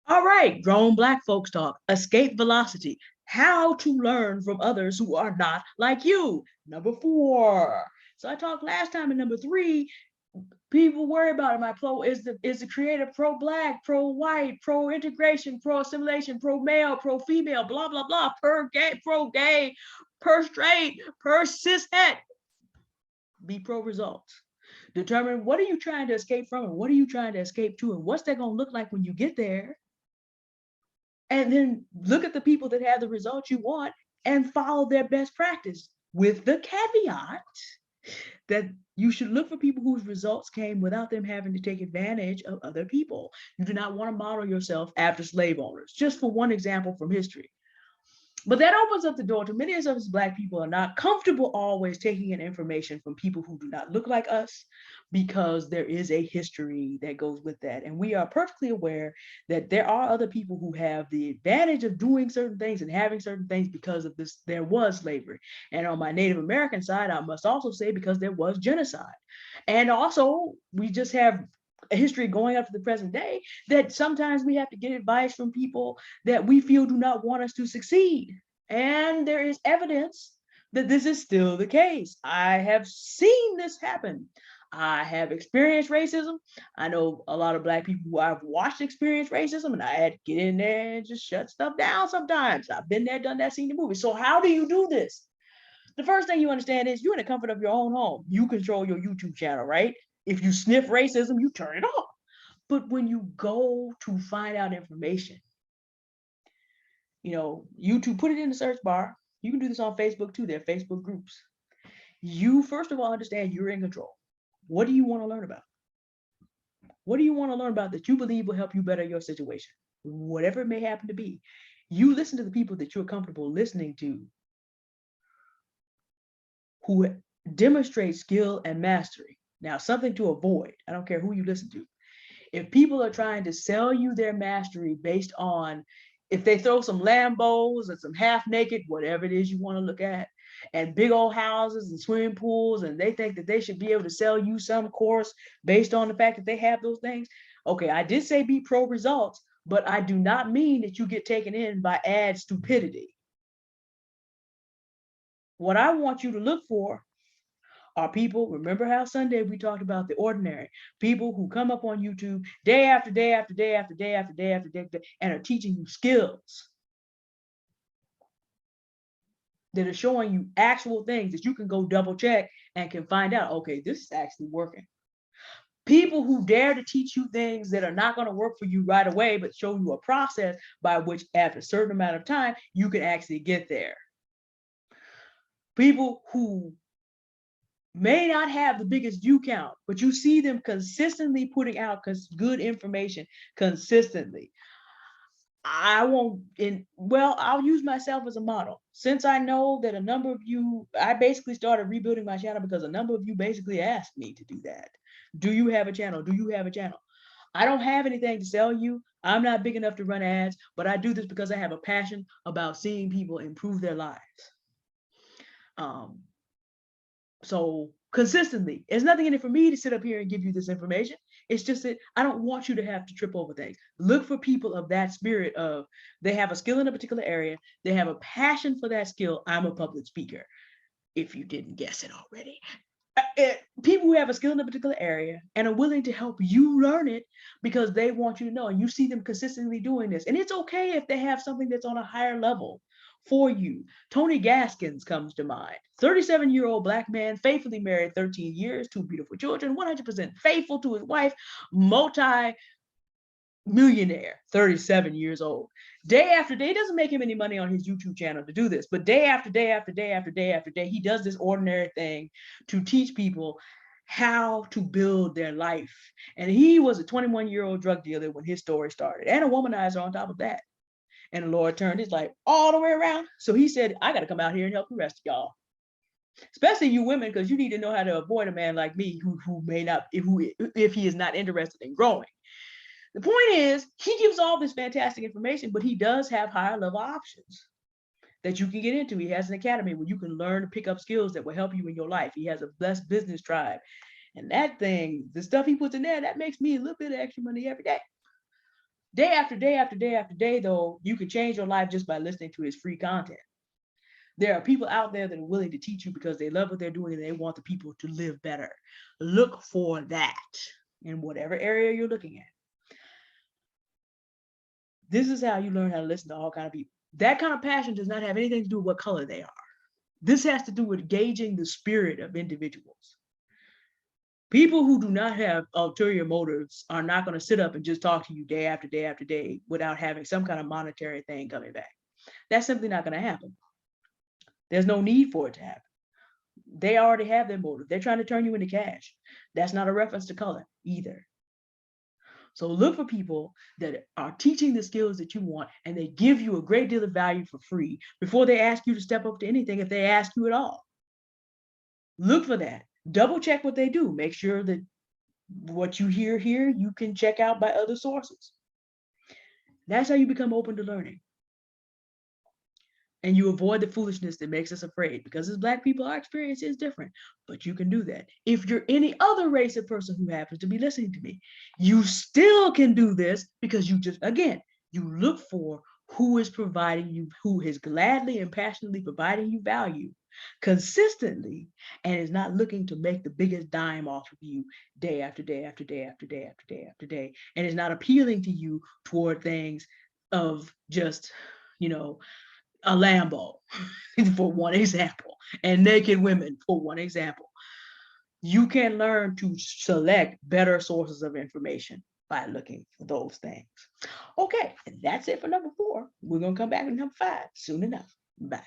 All right, grown Black folks talk, escape velocity, how to learn from others who are not like you. Number four. So I talked last time in number three. People worry about it. My pro is the creator pro black, pro white, pro integration, pro assimilation, pro male, pro female, blah blah blah, per gay, pro gay, per straight, per cis het. Be pro results. Determine what are you trying to escape from and what are you trying to escape to and what's that going to look like when you get there, and then look at the people that have the results you want and follow their best practice with the caveat that you should look for people whose results came without them having to take advantage of other people. You do not want to model yourself after slave owners, just for one example from history. But that opens up the door to many of us as Black people are not comfortable always taking in information from people who do not look like us, because there is a history that goes with that. And we are perfectly aware that there are other people who have the advantage of doing certain things and having certain things because of this. There was slavery. And on my Native American side, I must also say because there was genocide. And also, we just have a history going up to the present day that sometimes we have to get advice from people that we feel do not want us to succeed. And there is evidence that this is still the case. I have seen this happen. I have experienced racism. I know a lot of Black people who I've watched experience racism, and I had to get in there and just shut stuff down sometimes. I've been there, done that, seen the movie. So, how do you do this? The first thing you understand is you're in the comfort of your own home. You control your YouTube channel, right? If you sniff racism, you turn it off. But when you go to find out information, YouTube, put it in the search bar. You can do this on Facebook too. There are Facebook groups. You first of all understand you're in control. What do you want to learn about? What do you want to learn about that you believe will help you better your situation? Whatever it may happen to be. You listen to the people that you're comfortable listening to who demonstrate skill and mastery. Now, something to avoid. I don't care who you listen to. If people are trying to sell you their mastery based on if they throw some Lambos and some half naked, whatever it is you want to look at, and big old houses and swimming pools, and they think that they should be able to sell you some course based on the fact that they have those things. Okay, I did say be pro results, but I do not mean that you get taken in by ad stupidity. What I want you to look for are people, remember how Sunday we talked about the ordinary people who come up on YouTube day after day after day after day after day after day and are teaching you skills that are showing you actual things that you can go double check and can find out, okay, this is actually working. People who dare to teach you things that are not going to work for you right away, but show you a process by which, after a certain amount of time, you can actually get there. People who may not have the biggest view count, but you see them consistently putting out good information consistently. I won't I'll use myself as a model. Since I know that a number of you, I basically started rebuilding my channel because a number of you basically asked me to do that. Do you have a channel? Do you have a channel? I don't have anything to sell you. I'm not big enough to run ads, but I do this because I have a passion about seeing people improve their lives. Um, So consistently, there's nothing in it for me to sit up here and give you this information. It's just that I don't want you to have to trip over things. Look for people of that spirit of they have a skill in a particular area, they have a passion for that skill. I'm a public speaker, if you didn't guess it already. People who have a skill in a particular area and are willing to help you learn it because they want you to know, and you see them consistently doing this. And it's okay if they have something that's on a higher level for you. Tony Gaskins comes to mind. 37-year-old Black man, faithfully married 13 years, two beautiful children, 100% faithful to his wife, multi millionaire, 37 years old. Day after day, doesn't make him any money on his YouTube channel to do this, but day after day after day after day after day, he does this ordinary thing to teach people how to build their life. And he was a 21-year-old drug dealer when his story started, and a womanizer on top of that. And the Lord turned his life all the way around. So he said, I got to come out here and help the rest of y'all, especially you women, because you need to know how to avoid a man like me who may not, if he is not interested in growing. The point is, he gives all this fantastic information, but he does have higher level options that you can get into. He has an academy where you can learn to pick up skills that will help you in your life. He has a Blessed Business Tribe. And that thing, the stuff he puts in there, that makes me a little bit of extra money every day. Day after day after day after day, though, you can change your life just by listening to his free content. There are people out there that are willing to teach you because they love what they're doing and they want the people to live better. Look for that in whatever area you're looking at. This is how you learn how to listen to all kinds of people. That kind of passion does not have anything to do with what color they are. This has to do with gauging the spirit of individuals. People who do not have ulterior motives are not going to sit up and just talk to you day after day after day without having some kind of monetary thing coming back. That's simply not going to happen. There's no need for it to happen. They already have their motive. They're trying to turn you into cash. That's not a reference to color either. So look for people that are teaching the skills that you want, and they give you a great deal of value for free before they ask you to step up to anything, if they ask you at all. Look for that. Double check what they do. Make sure that what you hear here, you can check out by other sources. That's how you become open to learning. And you avoid the foolishness that makes us afraid, because as Black people, our experience is different, but you can do that. If you're any other race of person who happens to be listening to me, you still can do this, because you just, again, you look for who is providing you, who is gladly and passionately providing you value consistently, and is not looking to make the biggest dime off of you day after day after day after day after day after day, and is not appealing to you toward things of just, you know, a Lambo, for one example, and naked women, for one example. You can learn to select better sources of information by looking for those things. Okay, and that's it for number 4. We're going to come back to number 5 soon enough. Bye.